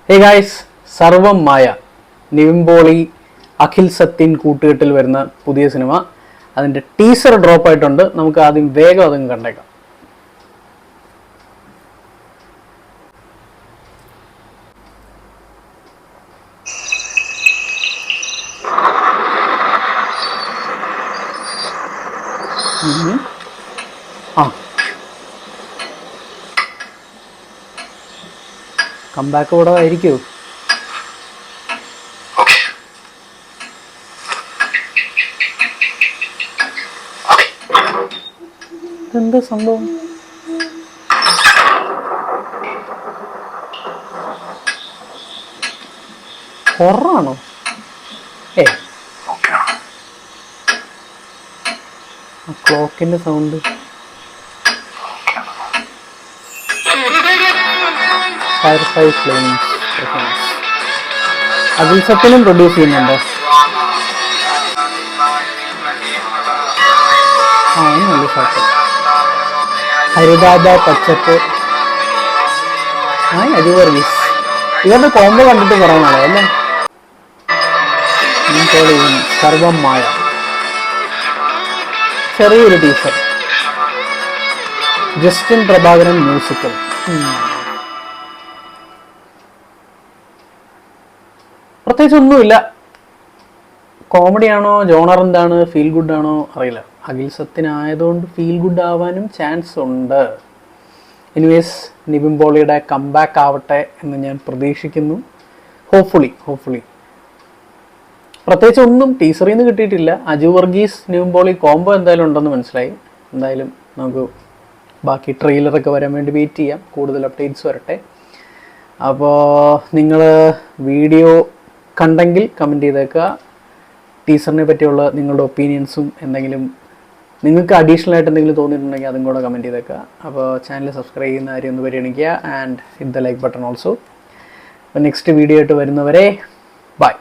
Hey guys, സർവം മായ നിവിൻ പോളി അഖിൽ സത്യൻ കൂട്ടുകെട്ടിൽ വരുന്ന പുതിയ സിനിമ, അതിൻ്റെ ടീസർ ഡ്രോപ്പ് ആയിട്ടുണ്ട്. നമുക്ക് ആദ്യം വേഗം അതങ്ങ് കണ്ടേക്കാം. കംബാക്ക് കൂടെ ആയിരിക്കൂ. ഇതെന്താ സംഭവം? ഹൊററാണോ? ക്ലോക്കിന്റെ സൗണ്ട്. അഖിൽ സത്യനും പ്രൊഡ്യൂസ് ചെയ്യുന്നുണ്ടോ? നല്ല ഷോട്ട്. ഹരിദാദ പച്ചപ്പ്, അജു വർഗീസ്. ഇവരുടെ കോമ്പോ കണ്ടിട്ട് കുറേ നാളെ അല്ലേ. സർവം മായ, ചെറിയൊരു ടീച്ചർ. Justin Prabhakaran musical. പ്രത്യേകിച്ച് ഒന്നുമില്ല. കോമഡി ആണോ, ജോണർ എന്താണ്, ഫീൽ ഗുഡ് ആണോ അറിയില്ല. അഖിൽ സത്യനായതുകൊണ്ട് ഫീൽ ഗുഡ് ആവാനും ചാൻസ് ഉണ്ട്. എനിവേസ്, നിവിൻ പോളിയുടെ കംബാക്ക് ആവട്ടെ എന്ന് ഞാൻ പ്രതീക്ഷിക്കുന്നു. ഹോപ്പ്ഫുള്ളി. പ്രത്യേകിച്ച് ഒന്നും ടീച്ചറിൽ നിന്ന് കിട്ടിയിട്ടില്ല. അജു വർഗീസ് നിവിൻ പോളി കോംബോ എന്തായാലും ഉണ്ടെന്ന് മനസ്സിലായി. എന്തായാലും നമുക്ക് ബാക്കി ട്രെയിലറൊക്കെ വരാൻ വേണ്ടി വെയിറ്റ് ചെയ്യാം. കൂടുതൽ അപ്ഡേറ്റ്സ് വരട്ടെ. അപ്പോൾ നിങ്ങൾ വീഡിയോ കണ്ടെങ്കിൽ കമൻറ്റ് ചെയ്തേക്കുക. ടീച്ചറിനെ പറ്റിയുള്ള നിങ്ങളുടെ ഒപ്പീനിയൻസും എന്തെങ്കിലും നിങ്ങൾക്ക് അഡീഷണൽ ആയിട്ട് എന്തെങ്കിലും തോന്നിയിട്ടുണ്ടെങ്കിൽ അതും കൂടെ കമൻറ്റ് ചെയ്തേക്കുക. അപ്പോൾ ചാനൽ സബ്സ്ക്രൈബ് ചെയ്യുന്ന കാര്യം ഒന്ന് പരിഗണിക്കുക. And hit the like button also. അപ്പോൾ നെക്സ്റ്റ് വീഡിയോ ആയിട്ട് വരുന്നവരെ ബൈ.